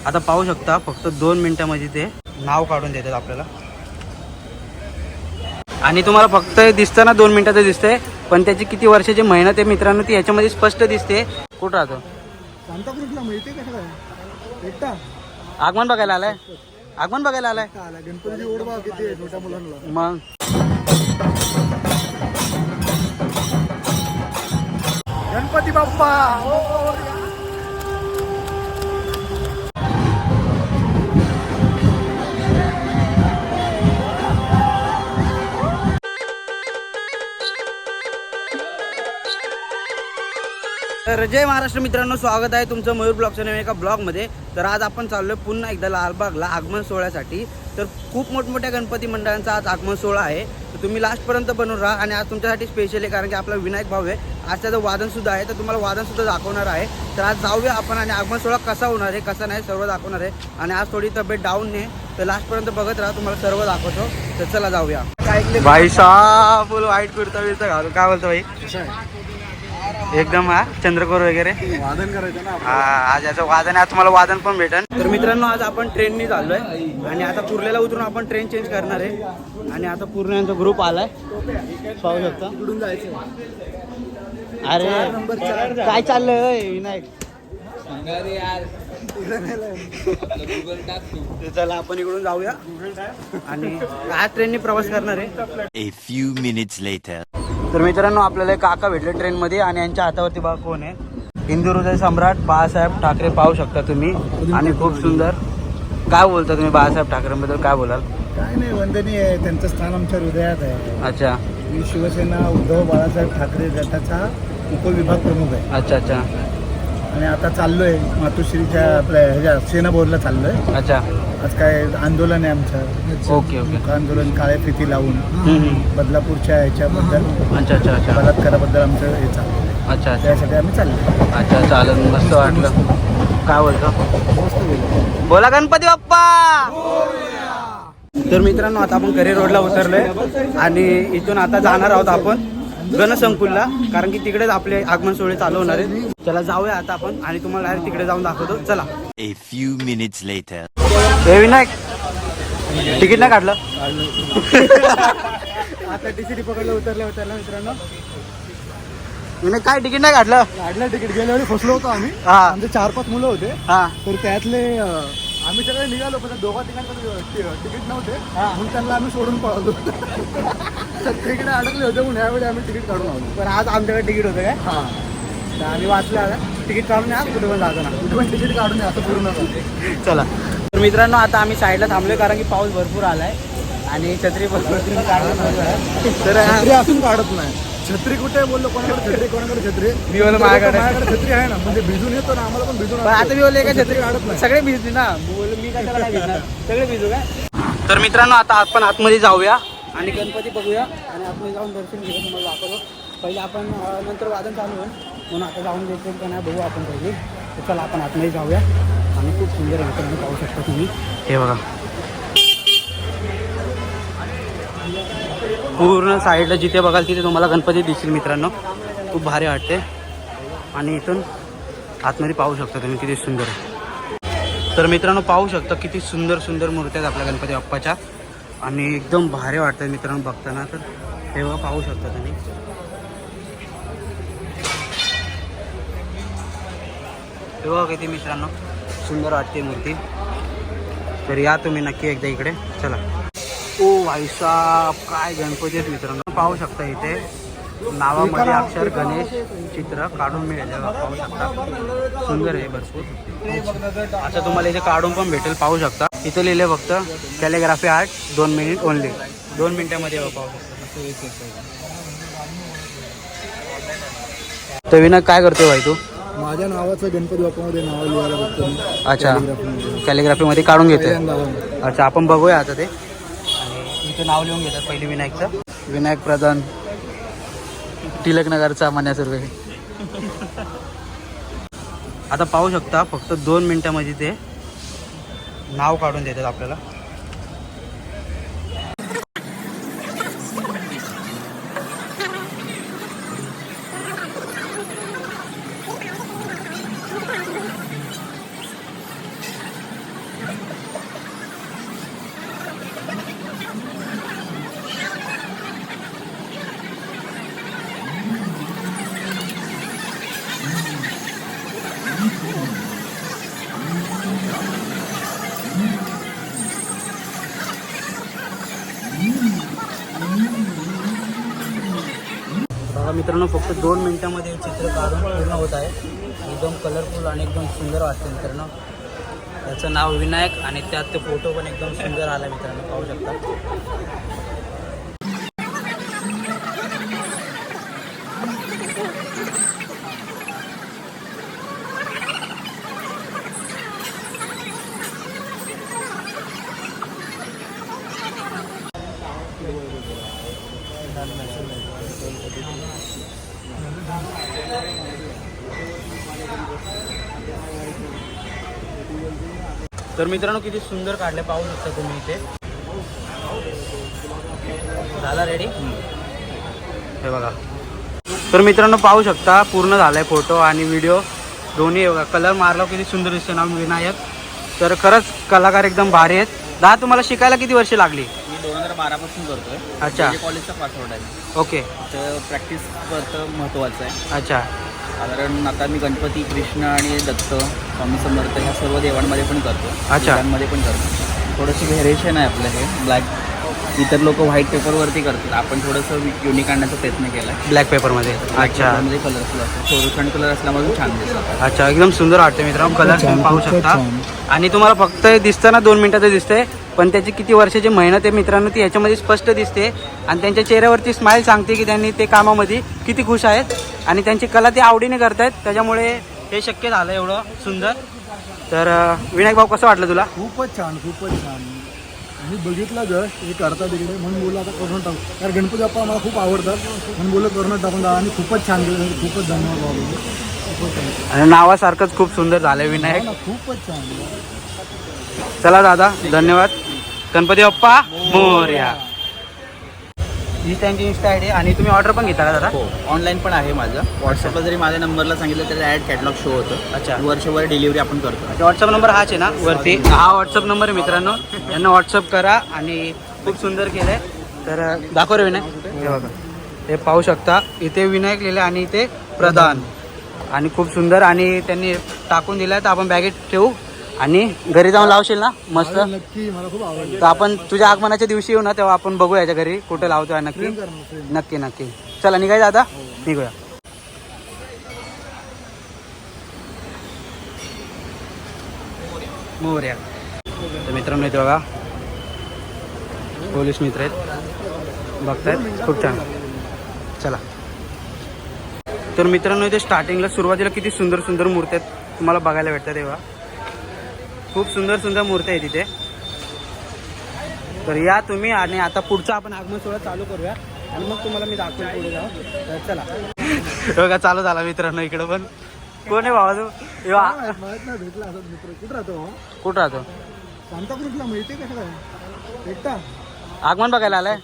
आता पाहू शकता फक्त 2 मिनिटांमध्ये ते नाव काढून देतात आपल्याला. आणि तुम्हाला फक्त दिसतं ना 2 मिनिटाचं दिसतंय, पण त्याची किती वर्षाची मेहनत आहे मित्रांनो ती याच्यामध्ये स्पष्ट दिसते. कुठं राहतो? सांताक्रूजला माहिती कसं काय एकटा आगमन बघायला आलाय? आगमन बघायला आलाय? गणपतीची ओढ बघा किती आहे छोट्या मुलांना. मग गणपती बाप्पा तर जय महाराष्ट्र मित्रांनो, स्वागत आहे तुमचं मयूर ब्लॉगच्या नवीन एका ब्लॉगमध्ये. तर आज आपण चाललोय पुन्हा एकदा लालबागला आगमन सोहळ्यासाठी. तर खूप मोठमोठ्या गणपती मंडळांचा आज आगमन सोहळा आहे. तर तुम्ही लास्टपर्यंत बनून राहा. आणि आज तुमच्यासाठी स्पेशल आहे कारण की आपला विनायक भाऊ आहे. आज त्याचं वादनसुद्धा आहे, तर तुम्हाला वादनसुद्धा दाखवणार आहे. तर आज जाऊया आपण आणि आगमन सोहळा कसा होणार आहे कसा नाही सर्व दाखवणार आहे. आणि आज थोडी तब्येत डाऊन आहे, तर लास्टपर्यंत बघत राहा, तुम्हाला सर्व दाखवतो. तर चला जाऊया. भाई साहेब बोल वाईट कुर्ता बिरता घालू. काय बोलतो भाई? एकदम हा चंद्रकोर वगैरे वादन करायचं ना. हा, आज याचं वादन आहे, आज तुम्हाला वादन पण भेटेल. तर मित्रांनो आज आपण ट्रेननी चाललोय आणि आता कुर्ल्याला उतरून आपण ट्रेन चेंज करणार आहे. आणि आता पूर्ण यांचा ग्रुप आलाय, पाहू शकता. कुठून जायचं? अरे काय चाललंय विनायक? चला आपण इकडून जाऊया आणि आज ट्रेननी प्रवास करणार आहे. A few minutes later. तर मित्रांनो आपल्याला एक काका भेटले ट्रेनमध्ये आणि यांच्या हातावरती बघा कोण आहे. हिंदू हृदय सम्राट बाळासाहेब ठाकरे पाहू शकता तुम्ही. आणि खूप सुंदर. काय बोलता तुम्ही बाळासाहेब ठाकरेंबद्दल, काय बोलाल? काय नाही, वंदनीय आहे, त्यांचं स्थान आमच्या हृदयात आहे. अच्छा मी शिवसेना उद्धव बाळासाहेब ठाकरे गटाचा उपविभाग प्रमुख आहे. अच्छा अच्छा आणि आता चाललोय मातोश्रीच्या आपल्या ह्याच्या सेना बोरला चाललोय. अच्छा. आज काय आंदोलन आहे आमचं. Okay okay. आंदोलन काळ्या फिती लावून बदलापूरच्या ह्याच्याबद्दल अच्छा अच्छा अच्छा बलात्काराबद्दल आमचं हे चाललं. अच्छा अच्छा त्यासाठी आम्ही चाललो. अच्छा चालेल, मस्त वाटलं. काय बोलतो? बोला गणपती बाप्पा. तर मित्रांनो आता आपण करी रोडला उतरलोय आणि इथून आता जाणार आहोत आपण गणसंकुलला, कारण की तिकडेच आपले आगमन सोहळे चालू होणार आहेत. चला जाऊया आता आपण आणि तुम्हाला डायरेक्ट तिकडे जाऊन दाखवतो. चला. A few minutes later. हे विनायक तिकीट नाही काढलं? आता टीसीटी पकडलं उतरल्या मित्रांनो. विनायक काय तिकीट नाही काढलं? काढलं तिकीट. गेल्या वेळी फसलो होतो आम्ही. हा आमचे 4-5 मुलं होते. हा तर त्यातले आम्ही सगळे निघालो, पण दोघा तिघांकडे तिकीट नव्हते म्हणून त्यांना आम्ही सोडून पळालो. तिकडे अडकले होते म्हणून यावेळी आम्ही तिकीट काढून आलो. पण आज आमच्याकडे तिकीट होतं काय? हां, तर आम्ही वाचले आता तिकीट काढून या कुठे पण जातो ना. कुठे पण तिकीट काढून या, असं फिरून नका. चला. तर मित्रांनो आता आम्ही साईडला थांबलोय कारण की पाऊस भरपूर आलाय आणि छत्री पण तर छत्री असून काढत नाही. छत्री कुठे बोललो, कोणाकडे छत्री कोणाकडे छत्री. मी बोललो माझ्याकडे छत्री आहे ना, म्हणजे भिजून येतो ना, आम्हाला पण भिजून. पण आता मी बोलले का छत्री काढत नाही. सगळे भिजले ना. बोललो मी काय नाही भिजणार, सगळे भिजू काय. तर मित्रांनो आता आपण आतमध्ये जाऊया आणि गणपती बघूया आणि आतमध्ये जाऊन दर्शन घेऊया. तुम्हाला दाखवतो. पहिले आपण नंतर वादन चालू होईल म्हणून आता जाऊन देतो का नाही बघू आपण पहिले. तर चला आपण आतमध्ये जाऊया. आणि खूप सुंदर आहे पाहू शकता तुम्ही. हे बघा पूर्ण साईडला जिथे बघाल तिथे तुम्हाला गणपती दिसतील मित्रांनो. खूप भारी वाटते. आणि इथून आतमध्ये पाहू शकता तुम्ही किती सुंदर आहे. तर मित्रांनो पाहू शकता किती सुंदर सुंदर मूर्त्या आहेत आपल्या गणपती बाप्पाच्या आणि एकदम भारी वाटतात मित्रांनो बघताना. तर हे बघा पाहू शकता तुम्ही. हे बघा किती मित्रांनो सुंदर वाटते मूर्ती. तर या तुम्ही नक्की एकदा इकडे. चला. ओ भाई साहब काय गणपती आहेत मित्रांनो. पाहू शकता इथे नावामध्ये अक्षर गणेश चित्र काढून मिळेल. पाहू शकता सुंदर आहे भरपूर. आता तुम्हाला इथे काढून पण भेटेल. पाहू शकता इथे लिहिले फक्त कॅलिग्राफी आर्ट 2 मिनिट ओनली. 2 मिनिटामध्ये पाहू शकता. तर विनायक काय करतोय भाई तू? माझ्या नावाचं गणपती बाप्पामध्ये नाव लिहायला बघतो मी. अच्छा कॅलिग्राफीमध्ये काढून घेते. अच्छा आपण बघूया आता ते. आणि इथे नाव लिहून घेतात पहिले विनायकचं. विनायक प्रधान टिळकनगरचा मन्यासुर्वे. आता पाहू शकता फक्त 2 मिनिटांमध्ये ते नाव काढून देतात आपल्याला. बघा मित्रांनो, फक्त 2 मिनिटांमध्ये हे चित्र काढून पूर्ण होत आहे. एकदम कलरफुल आणि एकदम सुंदर वाटते मित्रांनो. त्याचं नाव विनायक आणि त्यात ते फोटो पण एकदम सुंदर आला मित्रांनो, पाहू शकता. तर मित्रांनो, किती सुंदर काढले पाहू शकता तुम्ही इथे. झाला रेडी, हे बघा. तर मित्रांनो पाहू शकता, पूर्ण झालाय फोटो आणि व्हिडिओ दोन्ही. बघा कलर मारला किती सुंदर दिसते नाव विनायक. तर खरंच कलाकार एकदम भारी आहेत. दादा, तुम्हाला शिकायला किती वर्ष लागली? मी 2012 पासून करतोय. अच्छा, कॉलेजचा पासवर्ड आहे. ओके. तर प्रॅक्टिस करतं महत्त्वाचं आहे. अच्छा, साधारण आता मी गणपती, कृष्ण आणि दत्त, स्वामी समर्थ ह्या सर्व देवांमध्ये पण करतो. अच्छा. देवांमध्ये पण करतो. थोडंसं व्हेरिएशन आहे आपलं हे. ब्लॅक, इतर लोक व्हाईट पेपरवरती करतात, आपण थोडंसं युनिक आणण्याचा प्रयत्न केला. ब्लॅक पेपरमध्ये. अच्छा, मध्ये कलरफुल असतो, फ्लोरोसंट कलर असल्यामुळे छान दिसतं. अच्छा, एकदम सुंदर वाटते मित्रांनो. कलर तुम्ही पाहू शकता. आणि तुम्हाला फक्त दिसतं ना 2 मिनिटाचं दिसतंय, पण त्याची किती वर्षाची मेहनत आहे मित्रांनो ती याच्यामध्ये स्पष्ट दिसते. आणि त्यांच्या चेहऱ्यावरती स्माईल सांगते की त्यांनी ते कामामध्ये किती खुश आहेत आणि त्यांची कला ते आवडीने करतायत. त्याच्यामुळे हे शक्य झालं एवढं सुंदर. तर विनायक भाऊ, कसं वाटलं तुला? खूपच छान, खूपच छान. मी बघितलं जस्ट हे करता तिकडे, म्हणून बोललो आता करून टाकू. कारण गणपती बाप्पा मला खूप आवडतात, म्हणून बोललो करून टाकून द्या. आणि खूपच छान केलं, खूपच धन्यवाद बाबा, खूपच छान. आणि नावासारखंच खूप सुंदर झालं विनायक. खूपच छान. चला दादा, धन्यवाद. गणपती बाप्पा मोरया. ही त्यांची इन्स्टा आय डी. आणि तुम्ही ऑर्डर पण घेता का दादा? हो, ऑनलाईन पण आहे माझं. व्हॉट्सअपला जरी माझ्या नंबरला सांगितलं तरी ॲड कॅटलॉग शो होतं. अच्छा. वर्षभर डिलिव्हरी आपण करतो. व्हॉट्सअप नंबर हाच आहे ना वरती? हा व्हॉट्सअप नंबर आहे मित्रांनो. यांना व्हॉट्सअप करा. आणि खूप सुंदर केलंय. तर दाखव रे विनायक. हे बघा, हे पाहू शकता. इथे विनायक लिहिलं आणि इथे प्रधान. आणि खूप सुंदर. आणि त्यांनी टाकून दिलाय, तर आपण बॅगेत ठेवू आणि घरी जाऊन लावशील ना मस्त? नक्की, मला खूप आवडलं. तर आपण तुझ्या आगमनाच्या दिवशी येऊ ना, तेव्हा आपण बघू याच्या घरी कुठे लावतोय. नक्की नक्की नक्की. चला निघायचं आता, निघूया. मोरया. तर मित्रांनो इथे बघा पोलीस मित्र आहेत, बघतायत. खूप छान. चला. तर मित्रांनो इथे स्टार्टिंगला सुरुवातीला किती सुंदर सुंदर मूर्ती आहेत तुम्हाला बघायला भेटतात. तेव्हा खूप सुंदर सुंदर मूर्ती आहे तिथे. तर या तुम्ही. आणि आता पुढचा आपण आगमन सोहळा चालू करूया आणि मग तुम्हाला मी दाखवेल पुढे जाऊ. तर चला. बघा चालू झाला मित्रांनो. इकडं पण कोण आहे भावा तू? माहित नाही, भेटला असं मित्र. कुठं राहतो भाऊ? कुठं राहतो? सांताक्रूजला. माहिती कसं काय एकटा आगमन बघायला आलाय?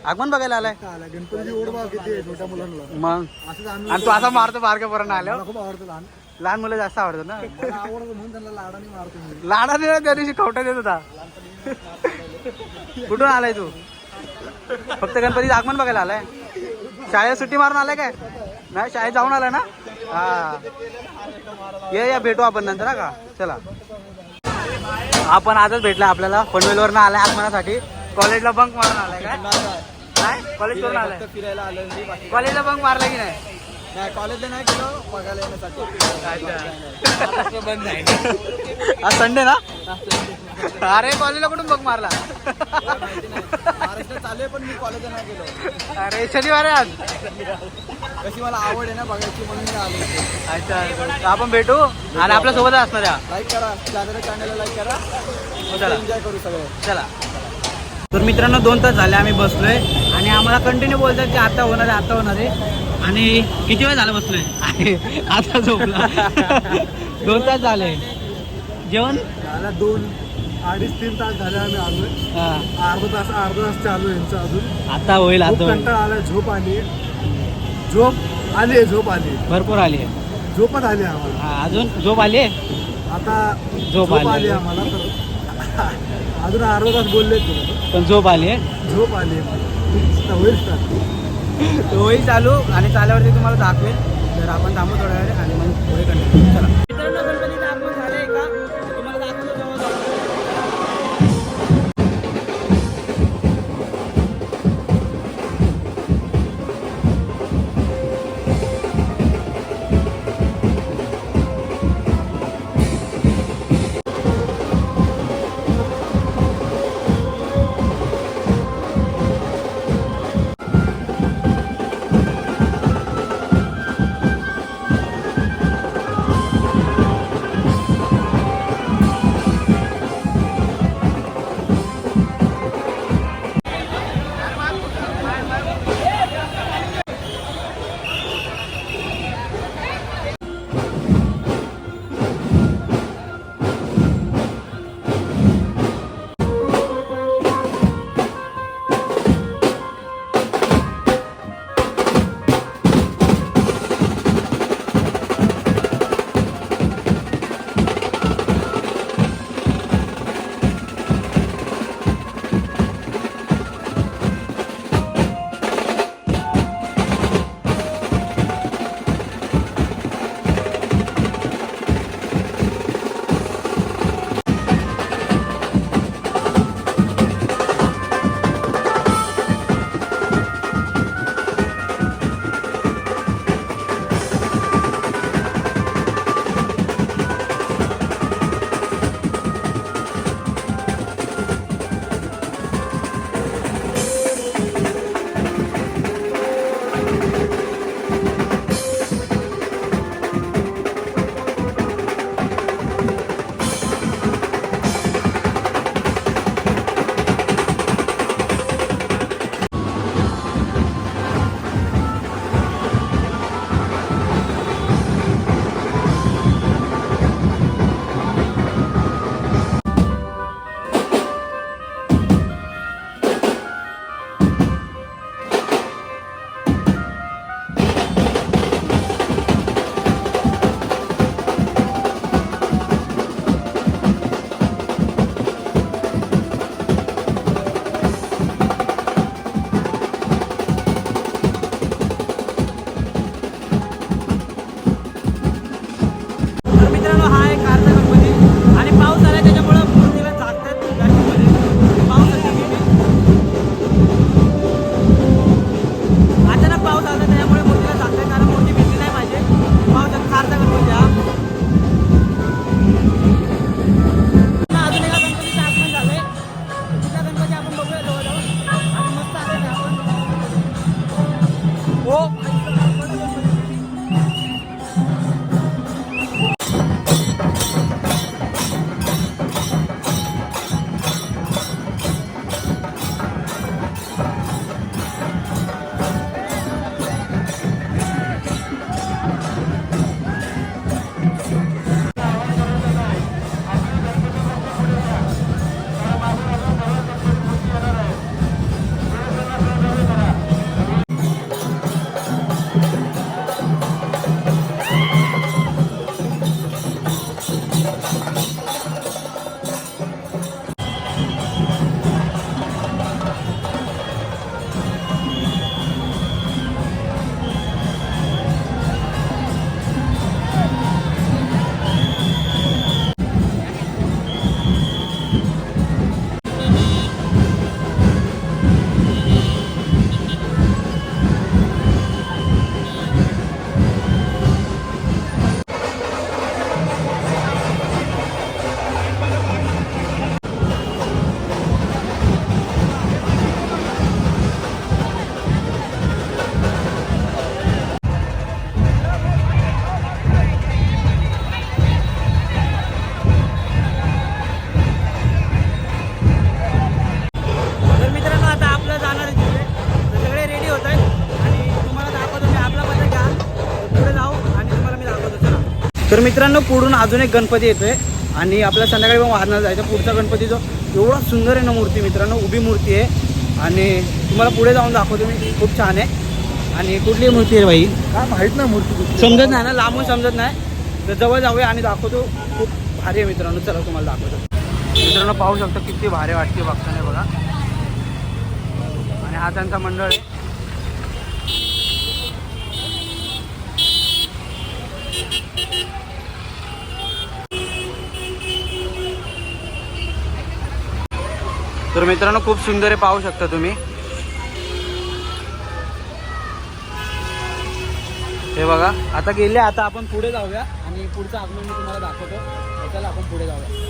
आगमन बघायला आलाय? आला. गणपतीची ओढ बघा किती आहे छोट्या मुलांना. मग असं आम्ही, आणि तू असा मारतो बारक्या पोरांना आल्यावर? मला खूप आवडतं लहान. लहान मुलं जास्त आवडतात ना. मला आवडतं म्हणून त्यांना लाडाने मारतो मी. लाडाने ना त्या दिवशी खवटा देत होता. कुठून आलाय तू? फक्त गणपतीचं आगमन बघायला आलाय? शाळेत सुट्टी मारून आलाय काय? नाही, शाळेत जाऊन आलाय ना? हा, या भेटू आपण नंतर. हा का? चला. आपण आजच भेटला आपल्याला. पनवेलवरनं आलाय आगमनासाठी. कॉलेजला बंक मारून आलाय काय? नाही, कॉलेज करून आलाय. फिरायला आलं. कॉलेजला बंक मारला की नाही? नाही, कॉलेजला नाही गेलो, बघायला येण्यासाठी. बंद आहे. आज संडे ना? अरे कॉलेजला कुठून बंक मारला? महाराष्ट्र चालू आहे, पण मी कॉलेजला नाही गेलो. अरे शनिवार आहे आज. कशी मला आवड आहे ना बघायची, म्हणून मी आलो. अच्छा, आपण भेटू आणि आपल्या सोबत असणार आहे. लाईक करा, चॅनलला लाईक करा. चला. एन्जॉय करू सगळे. चला. तर मित्रांनो 2 तास झाले आम्ही बसलोय आणि आम्हाला कंटिन्यू बोलतात की आता होणार आहे, आता होणार आहे. आणि किती वेळ झालं बसलोय आणि आता झोपला. 2 तास झाले. जेवण झाला 2, 2.5-3 तास झाले आम्ही आलोय. हा, अर्धा तास चालू आहे यांचं अजून. आता होईल. खूप आता होईल. कंटाळा आलाय. झोप आली. झोप आली. भरपूर आली आहे. झोपच आली आम्हाला. हा, अजून झोप आली आहे? आता झोप आली. आम्हाला. तर अजून अर्धा तास बोलले तुला पण झोप आली आहे. झोप आली होईल स्टार्ट. तो होईल चालू आणि चाल्यावरती तुम्हाला दाखवेल. तर आपण थांबू थोड्या वेळ आणि मग पुढे कंटिन्यू. चला मित्रांनो, गणपतीचं आगमन झालंय का तुम्हाला दाखवतो तेव्हा जाऊ. तर मित्रांनो, हा आहे कारचा गणपती आणि पाऊस आला त्याच्यामुळं मूर्तीला झाकतात जास्तीमध्ये. पाऊस अचानक पाऊस आला त्याच्यामुळे मूर्तीला झाकतात, कारण मूर्ती भिजली नाही पाहिजे. पावसात कारचा गणपती हा. अजून एका गणपतीचं आगमन झालंय. दुसरा गणपती आपण बघूया जवळ जाऊन आणि मस्त आहे आपण. हो तर मित्रांनो पुढून अजून एक गणपती येतोय आणि आपल्या संध्याकाळी पण वाहनाला जायचं. पुढचा गणपती जो एवढा सुंदर आहे ना मूर्ती मित्रांनो, उभी मूर्ती आहे आणि तुम्हाला पुढे जाऊन दाखवतो मी. खूप छान आहे. आणि कुठली मूर्ती आहे भाई काय माहित नाही मूर्ती समजत नाही ना, लांबून समजत नाही. तर जवळ जाऊया आणि दाखवतो. खूप भारी आहे मित्रांनो, चला तुम्हाला दाखवतो. मित्रांनो पाहू शकता किती भारी वाटते बघताना बघा. आणि हा त्यांचा मंडळ आहे. तर मित्रांनो खूप सुंदर आहे, पाहू शकता तुम्ही. हे बघा आता गेले. आता आपण पुढे जाऊया आणि पुढचं आगमन मी तुम्हाला दाखवतो. तर चला आपण पुढे जाऊया.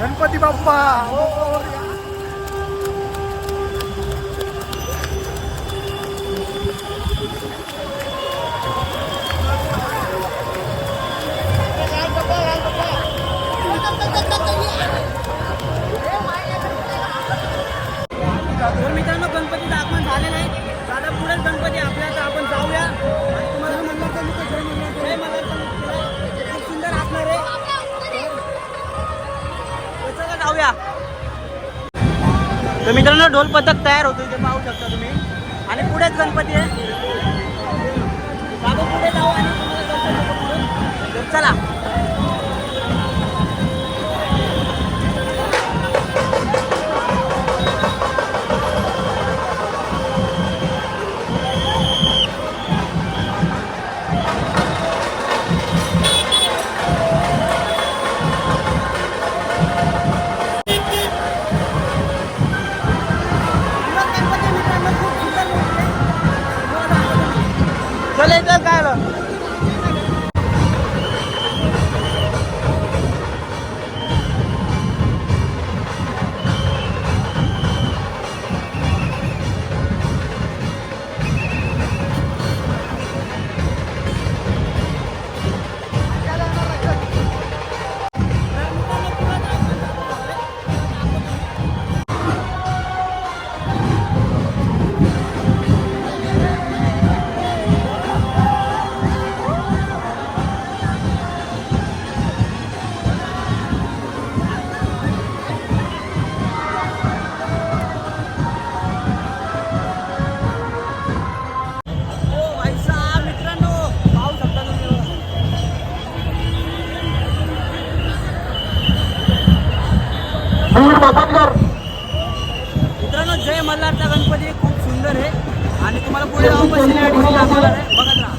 गणपती बाप्पा तर मित्रांनो गणपतीचं आगमन झालेलं आहे. दादा पुढेच गणपती आपल्या. तर आपण जाऊया आणि तुम्हाला जय मल्हार खूप सुंदर असणार आहे. तर चला जाऊया. तर मित्रांनो ढोल पथक तयार होतो इथे पाहू शकता तुम्ही. आणि पुढेच गणपती आहे. दादा पुढे जाऊ आणि तुम्हाला गणपती बघू. तर चला. चला इथं काय आलं. मित्रांनो जय मल्हारचा गणपती खूप सुंदर आहे. आणि तुम्हाला पुढे जाऊन पण सिनेमॅटिक दाखवणार आहे. बघत राहा.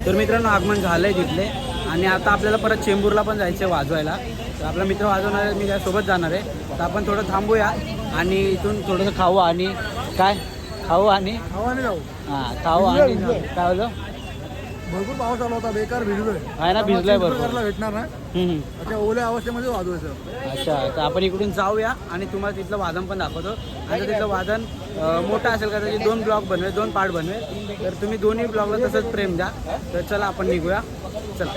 तर मित्रांनो आगमन झालं आहे तिथले आणि आता आपल्याला परत चेंबूरला पण जायचं आहे वाजवायला. तर आपला मित्र वाजवणार आहे, मी त्यासोबत जाणार आहे. तर आपण थोडं थांबूया आणि इथून थोडंसं खाऊ आणि काय खाऊ आणि हवाने जाऊ. हां खाऊ आणि काय होतं भरपूर पाऊस आला होता, बेकार भिजलोय. आहे ना, भिजलोय भरपूर. करायला भेटणार ना, अच्छा ओल्या अवस्थेमध्ये वाजवायचं. अच्छा, तर आपण इकडून जाऊया आणि तुम्हाला तिथलं वादन पण दाखवतो. आणि तिथलं वादन मोठं असेल का त्याचे 2 ब्लॉग बनवेल, 2 पार्ट बनवेल. तर तुम्ही दोन्ही ब्लॉगला तसंच प्रेम द्या. तर चला आपण निघूया, चला.